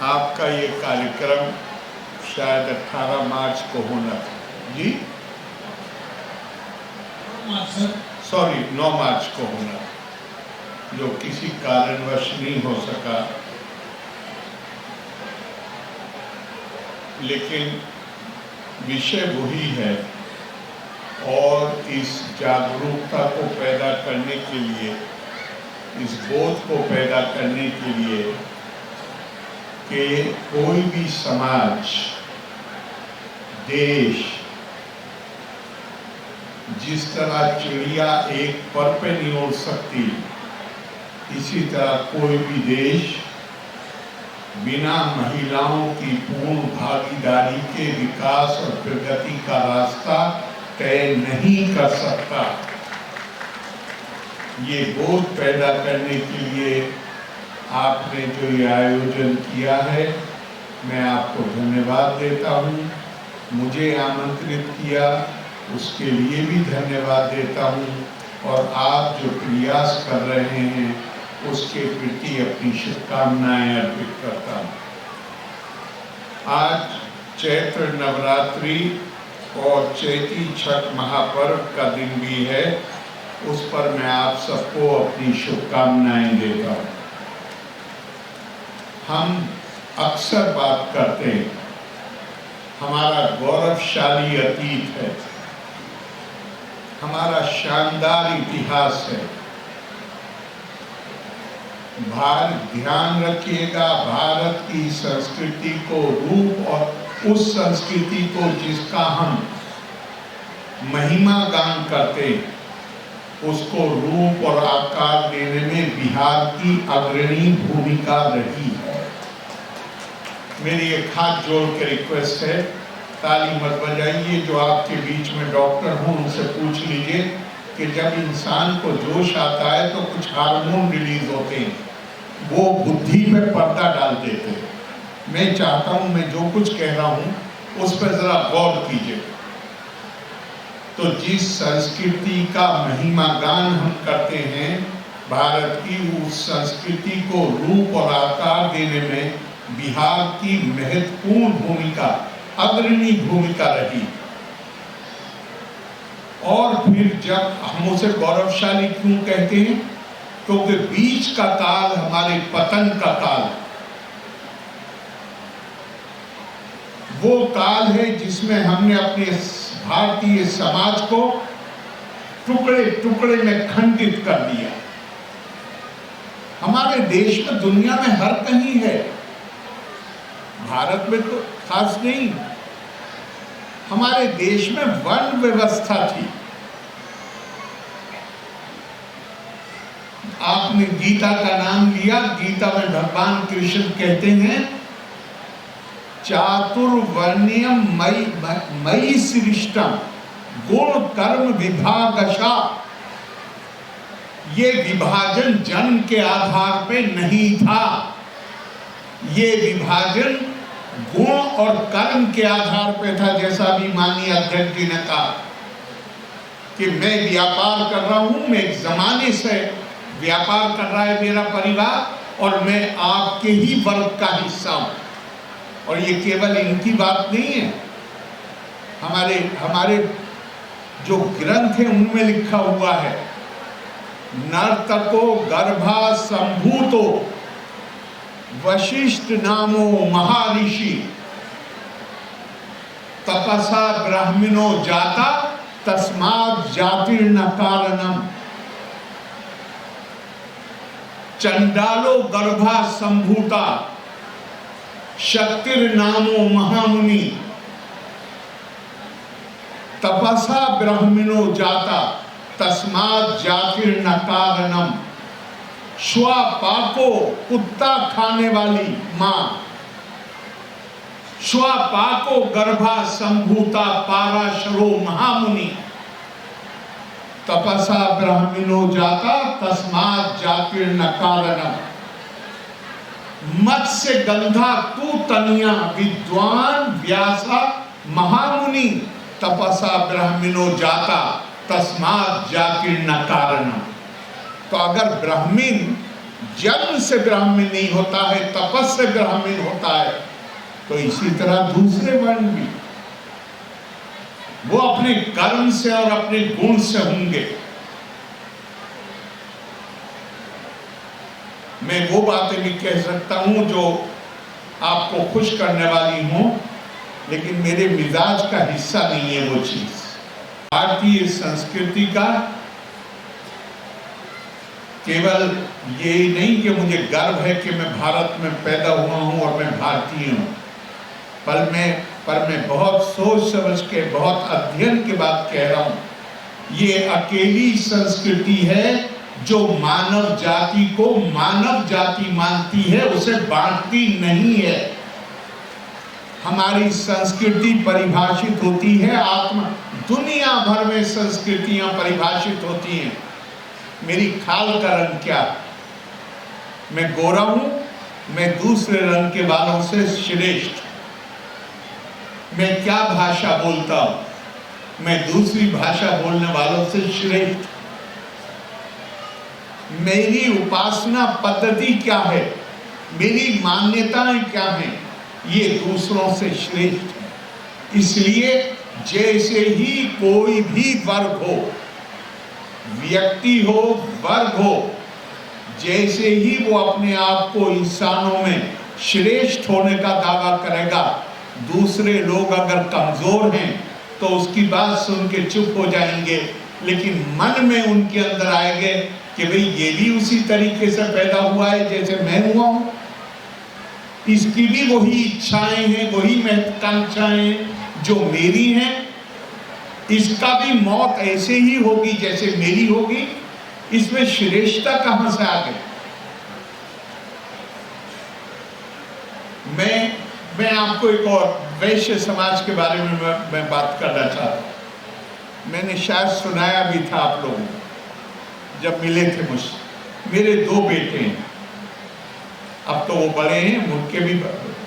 आपका ये कार्यक्रम शायद 18 मार्च को होना था जी, सॉरी 9 मार्च को होना, जो किसी कारणवश नहीं हो सका। लेकिन विषय वही है और इस जागरूकता को पैदा करने के लिए, इस बोध को पैदा करने के लिए कि कोई भी समाज, देश, जिस तरह चिड़िया एक पर पे नहीं उड़ सकती, इसी तरह कोई भी देश बिना महिलाओं की पूर्ण भागीदारी के विकास और प्रगति का रास्ता तय नहीं कर सकता। ये बोध पैदा करने के लिए आपने जो ये आयोजन किया है, मैं आपको धन्यवाद देता हूँ। मुझे आमंत्रित किया उसके लिए भी धन्यवाद देता हूँ, और आप जो प्रयास कर रहे हैं उसके प्रति अपनी शुभकामनाएं अर्पित करता हूँ। आज चैत्र नवरात्रि और चैती छठ महापर्व का दिन भी है, उस पर मैं आप सबको अपनी शुभकामनाएं देता हूँ। हम अक्सर बात करते हैं, हमारा गौरवशाली अतीत है, हमारा शानदार इतिहास है। ध्यान रखिएगा, भारत की संस्कृति को रूप और उस संस्कृति को जिसका हम महिमा गान करते हैं, उसको रूप और आकार देने में बिहार की अग्रणी भूमिका रही है। मेरी एक हाथ जोड़ के रिक्वेस्ट है, ताली मत बजाइए। जो आपके बीच में डॉक्टर हूँ उनसे पूछ लीजिए कि जब इंसान को जोश आता है तो कुछ हार्मोन रिलीज होते हैं, वो बुद्धि पे पर्दा डाल देते हैं। मैं चाहता हूँ मैं जो कुछ कह रहा हूँ उस पर जरा गौर कीजिए। तो जिस संस्कृति का महिमा गान हम करते हैं, भारत की उस संस्कृति को रूप और आकार देने में बिहार की महत्वपूर्ण भूमिका, अग्रणी भूमिका रही। और फिर जब हम उसे गौरवशाली क्यों कहते हैं, क्योंकि बीच का काल हमारे पतन का काल, वो काल है जिसमें हमने अपने भारतीय समाज को टुकड़े टुकड़े में खंडित कर दिया। हमारे देश में, दुनिया में हर कहीं है, भारत में तो खास नहीं, हमारे देश में वर्ण व्यवस्था थी। आपने गीता का नाम लिया, गीता में भगवान कृष्ण कहते हैं चातुर्वर्ण्यम मयि सृष्टम गुण कर्म विभागशा। ये विभाजन जन्म के आधार पे नहीं था, ये विभाजन गुण और कर्म के आधार पे था। जैसा भी माननीय अध्यक्ष जी ने कहा कि मैं व्यापार कर रहा हूं, मैं एक जमाने से व्यापार कर रहा है मेरा परिवार, और मैं आपके ही वर्ग का हिस्सा हूं। और ये केवल इनकी बात नहीं है, हमारे जो ग्रंथ है उनमें लिखा हुआ है, नर्तको गर्भा संभूतो वशिष्ठ नामो महर्षि तपसा ब्राह्मणो जाता तस्मात् जातिर्न कारणम। चंडालो गर्भा संभूता शक्तिर्नामो महामुनि तपसा ब्राह्मणो जाता तस्मात् जातिर्न कारणम। श्वापाको कुत्ता खाने वाली मां, श्वापाको गर्भा संभूता पाराशरो महामुनि तपसा ब्राह्मणो जाता तस्मात् जातिर्न कारणम। मत्स्य गंधा तू तनिया विद्वान व्यासा महामुनि तपसा ब्राह्मणो जाता तस्मात् जातिर्न कारणम। तो अगर ब्राह्मण जन्म से ब्राह्मण नहीं होता है, तपस से ब्राह्मण होता है, तो इसी तरह दूसरे वर्ण भी वो अपने कर्म से और अपने गुण से होंगे। मैं वो बातें भी कह सकता हूं जो आपको खुश करने वाली हूं, लेकिन मेरे मिजाज का हिस्सा नहीं है वो चीज। भारतीय संस्कृति का केवल ये नहीं कि मुझे गर्व है कि मैं भारत में पैदा हुआ हूं और मैं भारतीय हूं, पर मैं बहुत सोच समझ के, बहुत अध्ययन के बाद कह रहा हूं, ये अकेली संस्कृति है जो मानव जाति को मानव जाति मानती है, उसे बांटती नहीं है। हमारी संस्कृति परिभाषित होती है आत्मा, दुनिया भर में संस्कृतियां परिभाषित होती हैं। मेरी खाल का रंग क्या? मैं गोरा हूं, मैं दूसरे रंग के बालों से श्रेष्ठ। मैं क्या भाषा बोलता हूं? मैं दूसरी भाषा बोलने वालों से श्रेष्ठ। मेरी उपासना पद्धति क्या है, मेरी मान्यताएं क्या हैं, ये दूसरों से श्रेष्ठ है। इसलिए जैसे ही कोई भी वर्ग हो, व्यक्ति हो, वर्ग हो, जैसे ही वो अपने आप को इंसानों में श्रेष्ठ होने का दावा करेगा, दूसरे लोग अगर कमजोर हैं तो उसकी बात सुन के चुप हो जाएंगे, लेकिन मन में उनके अंदर आएंगे कि भाई ये भी उसी तरीके से पैदा हुआ है जैसे मैं हुआ हूं, इसकी भी वही इच्छाएं हैं, वही महत्वाकांक्षाएं जो मेरी हैं, इसका भी मौत ऐसे ही होगी जैसे मेरी होगी। इसमें श्रेष्ठता कहां से आ गई? मैं आपको एक और वैश्य समाज के बारे में मैं बात करना चाहता हूं। मैंने शायद सुनाया भी था आप लोगों को जब मिले थे मुझसे। मेरे 2 बेटे हैं, अब तो वो बड़े हैं, उनके भी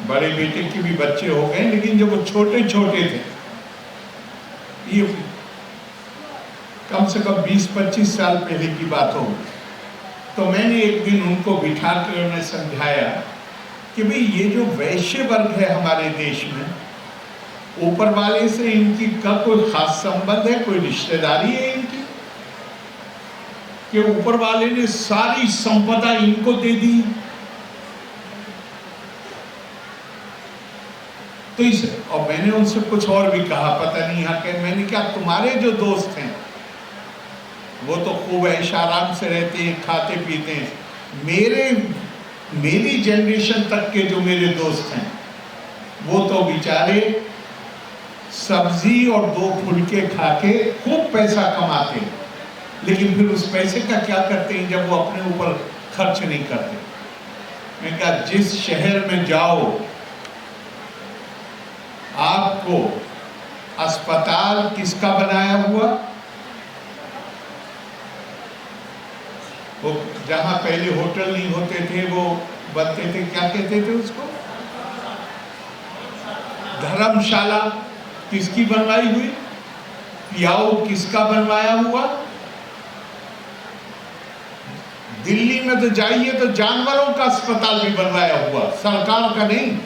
बड़े बेटे के भी बच्चे हो गए, लेकिन जब वो छोटे छोटे थे, ये कम से कम 20-25 साल पहले की बात होगी, तो मैंने एक दिन उनको बिठा कर उन्हें समझाया कि भाई ये जो वैश्य वर्ग है हमारे देश में, ऊपर वाले से इनकी का कोई खास संबंध है, कोई रिश्तेदारी है इनकी, कि ऊपर वाले ने सारी संपदा इनको दे दी? तो इस और मैंने उनसे कुछ और भी कहा, पता नहीं यहाँ के, मैंने क्या तुम्हारे जो दोस्त हैं वो तो खूब ऐश आराम से रहते हैं, खाते पीते हैं, मेरी जनरेशन तक के जो मेरे दोस्त हैं वो तो बेचारे सब्जी और 2 फुलके खा के खूब पैसा कमाते हैं, लेकिन फिर उस पैसे का क्या करते हैं जब वो अपने ऊपर खर्च नहीं करते। मैंने कहा जिस शहर में जाओ आपको अस्पताल किसका बनाया हुआ, वो जहां पहले होटल नहीं होते थे वो बनते थे, क्या कहते थे उसको, धर्मशाला किसकी बनवाई हुई, पियाऊ किसका बनवाया हुआ। दिल्ली में तो जाइए तो जानवरों का अस्पताल भी बनवाया हुआ, सरकार का नहीं।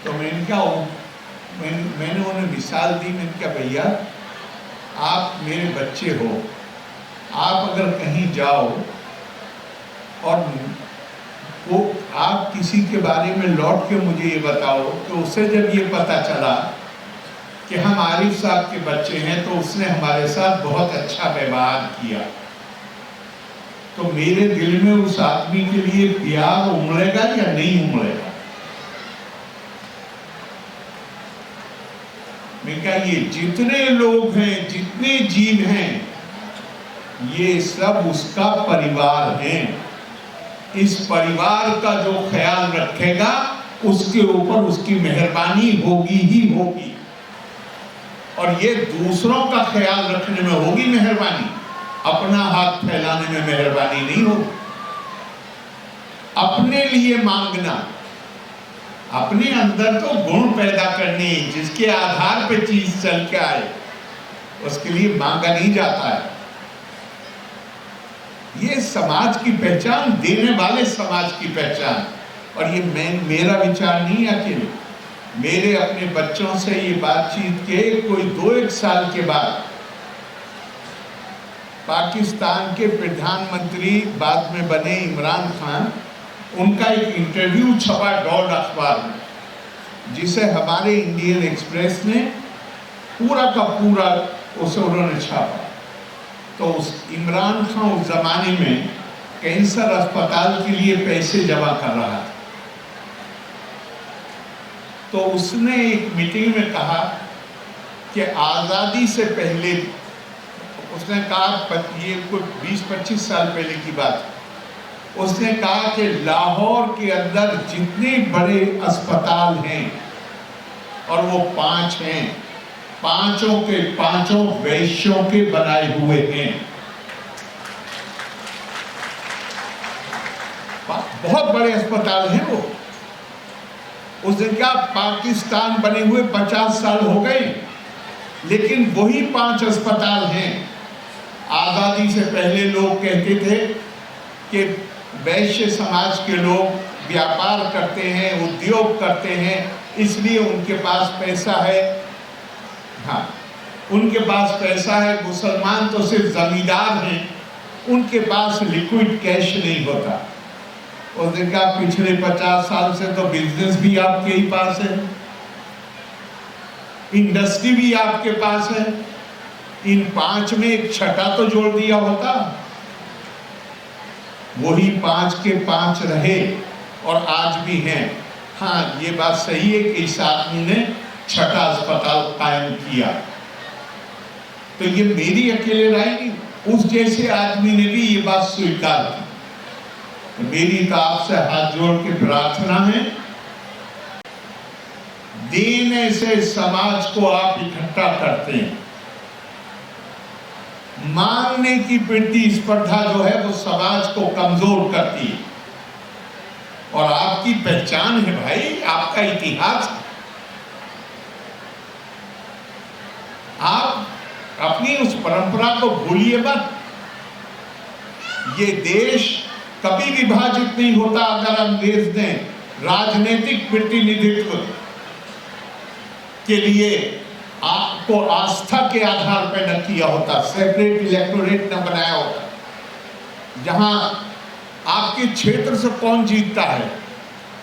तो मैंने उन्हें मिसाल दी, मैंने कहा भैया आप मेरे बच्चे हो, आप अगर कहीं जाओ और वो आप किसी के बारे में लौट के मुझे ये बताओ कि उसे जब ये पता चला कि हम आरिफ साहब के बच्चे हैं तो उसने हमारे साथ बहुत अच्छा व्यवहार किया, तो मेरे दिल में उस आदमी के लिए प्यार उमड़ेगा या नहीं उमड़ेगा? मैं क्या, ये जितने लोग हैं, जितने जीव हैं, ये सब उसका परिवार हैं। इस परिवार का जो ख्याल रखेगा उसके ऊपर उसकी मेहरबानी होगी ही होगी, और ये दूसरों का ख्याल रखने में होगी मेहरबानी, अपना हाथ फैलाने में मेहरबानी नहीं होगी। अपने लिए मांगना, अपने अंदर तो गुण पैदा करने जिसके आधार पे चीज चल के आए, उसके लिए मांगा नहीं जाता है। समाज की पहचान, देने वाले समाज की पहचान। और ये मेरा विचार नहीं अकेले, मेरे अपने बच्चों से ये बातचीत के कोई 2-1 साल के बाद पाकिस्तान के प्रधानमंत्री बाद में बने इमरान खान, उनका एक इंटरव्यू छपा डॉन अखबार में, जिसे हमारे इंडियन एक्सप्रेस ने पूरा का पूरा उसे उन्होंने छापा। तो उस इमरान खान उस जमाने में कैंसर अस्पताल के लिए पैसे जमा कर रहा था। तो उसने एक मीटिंग में कहा कि आज़ादी से पहले, उसने कहा, ये कोई 20-25 साल पहले की बात है, उसने कहा कि लाहौर के अंदर जितने बड़े अस्पताल हैं, और वो 5 हैं, पांचों के पांचों वैश्यों के बनाए हुए हैं। बहुत बड़े अस्पताल हैं वो। उस दिन का पाकिस्तान बने हुए 50 साल हो गए, लेकिन वही 5 अस्पताल हैं। आजादी से पहले लोग कहते थे कि वैश्य समाज के लोग व्यापार करते हैं, उद्योग करते हैं, इसलिए उनके पास पैसा है। हाँ, उनके पास पैसा है। मुसलमान तो सिर्फ जमींदार हैं, उनके पास लिक्विड कैश नहीं होता। और देखा पिछले 50 साल से तो बिजनेस भी आपके ही पास है, इंडस्ट्री भी आपके पास है। इन 5 में एक छठा तो जोड़ दिया होता, वही 5 के 5 रहे और आज भी हैं। हाँ, ये बात सही है कि इस आदमी ने छठा अस्पताल कायम किया। तो ये मेरी अकेले राय नहीं, उस जैसे आदमी ने भी ये बात स्वीकार की। तो मेरी तो आपसे हाथ जोड़ के प्रार्थना है, देने से समाज को आप इकट्ठा करते हैं। मांगने की प्रतिस्पर्धा जो है वो समाज को कमजोर करती है। और आपकी पहचान है भाई, आपका इतिहास। आप अपनी उस परंपरा को भूलिए मत। ये देश कभी विभाजित नहीं होता अगर अंग्रेज ने राजनीतिक प्रतिनिधित्व के लिए आपको आस्था के आधार पर न किया होता, सेपरेट इलेक्टोरेट न बनाया होता, जहां आपके क्षेत्र से कौन जीतता है,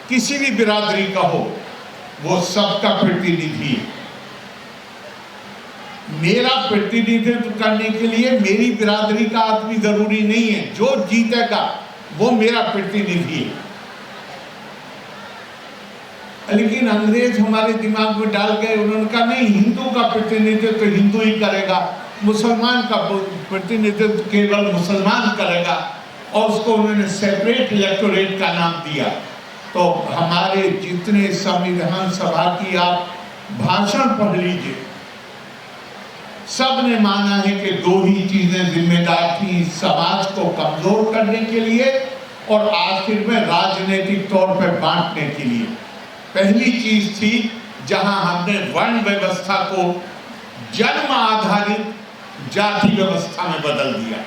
किसी भी बिरादरी का हो, वो सबका प्रतिनिधि है। मेरा प्रतिनिधित्व करने के लिए मेरी बिरादरी का आदमी जरूरी नहीं है, जो जीतेगा वो मेरा प्रतिनिधि है। लेकिन अंग्रेज हमारे दिमाग में डाल गए, उन्होंने कहा नहीं, हिंदू का प्रतिनिधित्व तो हिंदू ही करेगा, मुसलमान का प्रतिनिधित्व केवल मुसलमान करेगा, और उसको उन्होंने सेपरेट इलेक्टोरेट का नाम दिया। तो हमारे जितने संविधान सभा की आप भाषण पढ़ लीजिए, सब ने माना है कि 2 ही चीजें जिम्मेदार थी, समाज को कमजोर करने के लिए और आखिर में राजनीतिक तौर पर बांटने के लिए। पहली चीज थी जहां हमने वर्ण व्यवस्था को जन्म आधारित जाति व्यवस्था में बदल दिया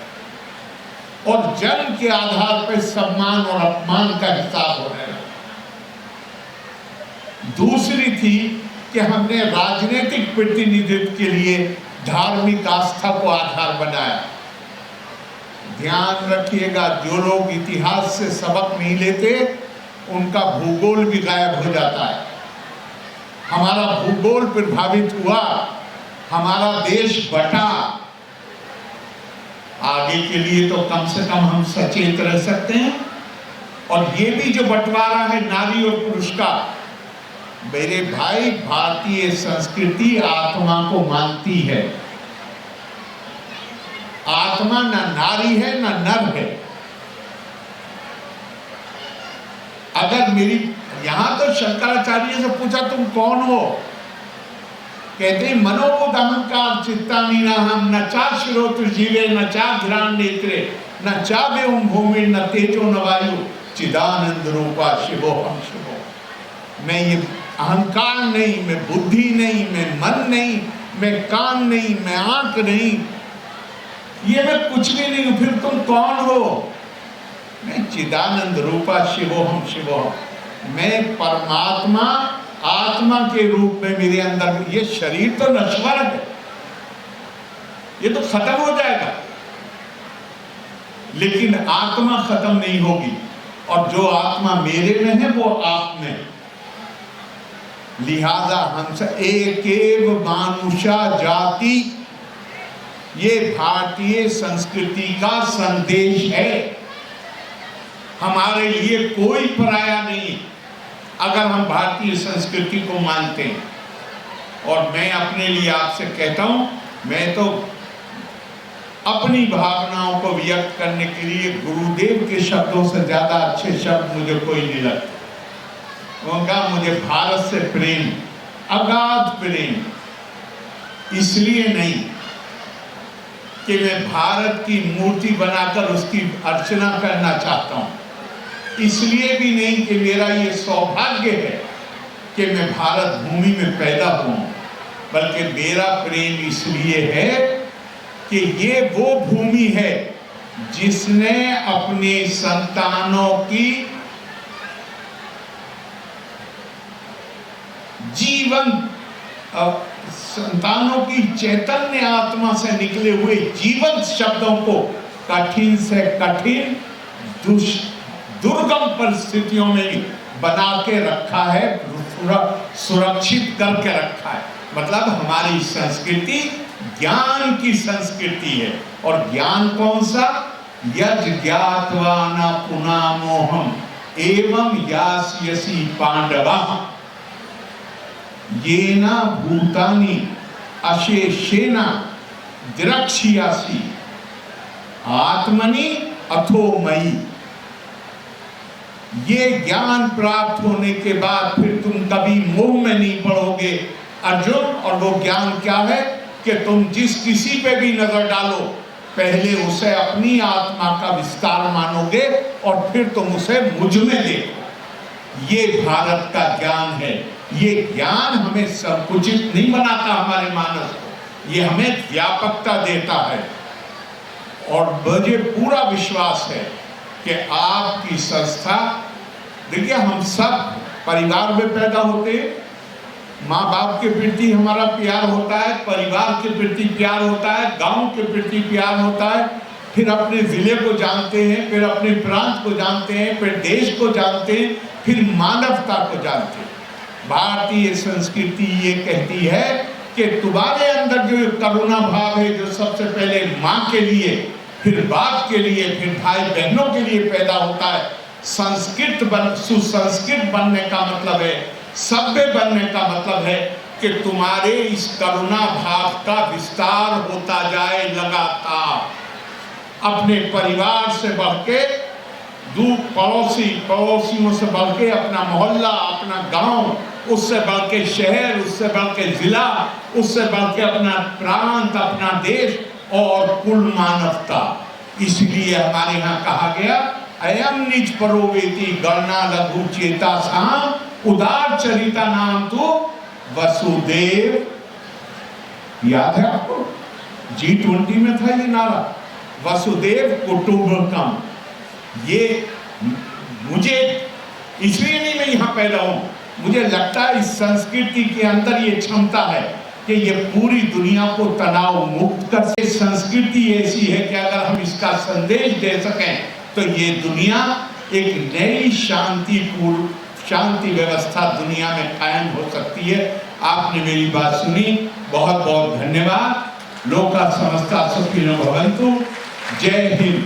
और जन्म के आधार पर सम्मान और अपमान का हिसाब होने लगा। दूसरी थी कि हमने राजनीतिक प्रतिनिधित्व के लिए धार्मिक आस्था को आधार बनाया। ध्यान रखिएगा, जो लोग इतिहास से सबक नहीं लेते उनका भूगोल भी गायब हो जाता है। हमारा भूगोल प्रभावित हुआ, हमारा देश बटा। आगे के लिए तो कम से कम हम सचेत रह सकते हैं। और ये भी जो बंटवारा है नारी और पुरुष का, मेरे भाई, भारतीय संस्कृति आत्मा को मानती है। आत्मा न नारी है न नर है। अगर मेरी यहां तो शंकराचार्य से पूछा तुम कौन हो, कहते मनोबुद्ध अहंकार चित्तामीना हम न चा श्रोत्र जीवे न चा घ्राण नेत्रे न चा व्योम भूमि न तेजो न वायु चिदानंद रूपा शिवो हम शिवो। मैं ये अहंकार नहीं, मैं बुद्धि नहीं, मैं मन नहीं, मैं कान नहीं, मैं आंख नहीं, ये मैं कुछ भी नहीं हूं। फिर तुम कौन हो? मैं चिदानंद रूपा शिवोहम शिवोहम, मैं परमात्मा आत्मा के रूप में मेरे अंदर। ये शरीर तो नश्वर है, ये तो खत्म हो जाएगा, लेकिन आत्मा खत्म नहीं होगी। और जो आत्मा मेरे में है वो आप में। लिहाजा हमसे एकेव मानुषा जाति, ये भारतीय संस्कृति का संदेश है। हमारे लिए कोई पराया नहीं अगर हम भारतीय संस्कृति को मानते हैं। और मैं अपने लिए आपसे कहता हूं, मैं तो अपनी भावनाओं को व्यक्त करने के लिए गुरुदेव के शब्दों से ज्यादा अच्छे शब्द मुझे कोई नहीं लगते। उनका मुझे भारत से प्रेम, अगाध प्रेम, इसलिए नहीं कि मैं भारत की मूर्ति बनाकर उसकी अर्चना करना चाहता हूं, इसलिए भी नहीं कि मेरा ये सौभाग्य है कि मैं भारत भूमि में पैदा हुआ, बल्कि मेरा प्रेम इसलिए है कि ये वो भूमि है जिसने अपने संतानों की जीवन, संतानों की चैतन्य आत्मा से निकले हुए जीवंत शब्दों को कठिन से कठिन दुर्गम परिस्थितियों में बना के रखा है, सुरक्षित करके रखा है। मतलब हमारी संस्कृति ज्ञान की संस्कृति है। और ज्ञान कौन सा? यज् ज्ञात्वा न पुना मोहम एवं यास्यसि पांडवा येना भूतानि अशेषेण द्रक्ष्यासि आत्मनि अथो मयि। ये ज्ञान प्राप्त होने के बाद फिर तुम कभी मोह में नहीं पड़ोगे अर्जुन। और वो ज्ञान क्या है कि तुम जिस किसी पे भी नजर डालो पहले उसे अपनी आत्मा का विस्तार मानोगे और फिर तुम उसे मुझ में देखो। ये भारत का ज्ञान है। ये ज्ञान हमें संकुचित नहीं बनाता हमारे मानस को, ये हमें व्यापकता देता है। और मुझे पूरा विश्वास है कि आपकी संस्था, देखिए हम सब परिवार में पैदा होते हैं, माँ बाप के प्रति हमारा प्यार होता है, परिवार के प्रति प्यार होता है, गांव के प्रति प्यार होता है, फिर अपने जिले को जानते हैं, फिर अपने प्रांत को जानते हैं, फिर देश को जानते हैं, फिर मानवता को जानते हैं। भारतीय संस्कृति ये कहती है कि तुम्हारे अंदर जो करुणा भाव है, जो सबसे पहले माँ के लिए, फिर बाप के लिए, फिर भाई बहनों के लिए पैदा होता है। सुसंस्कृत बनने का मतलब है, सभ्य बनने का मतलब है कि तुम्हारे इस करुणा भाव का विस्तार होता जाए लगातार, अपने परिवार से बढ़ के दूर पड़ोसियों से बढ़ के अपना मोहल्ला, अपना गांव, उससे बढ़ के शहर, उससे बढ़ के जिला, उससे बढ़ के अपना प्रांत, अपना देश और कुल मानवता। इसलिए हमारे यहाँ कहा गया अयम निज परोवेति गणना लघु चेता साम उदार चरिता नाम तो वसुदेव। याद है आपको? G20 में था ये नारा, वसुदेव कुटुंबकम। ये मुझे इसलिए नहीं मैं यहाँ पैदा हूँ, मुझे लगता है इस संस्कृति के अंदर ये क्षमता है कि ये पूरी दुनिया को तनाव मुक्त कर सके। संस्कृति ऐसी है कि अगर हम इसका संदेश दे सकें तो ये दुनिया एक नई शांति व्यवस्था दुनिया में कायम हो सकती है। आपने मेरी बात सुनी, बहुत बहुत धन्यवाद। लोका समस्ता सुखिनो भवन्तु। जय हिंद।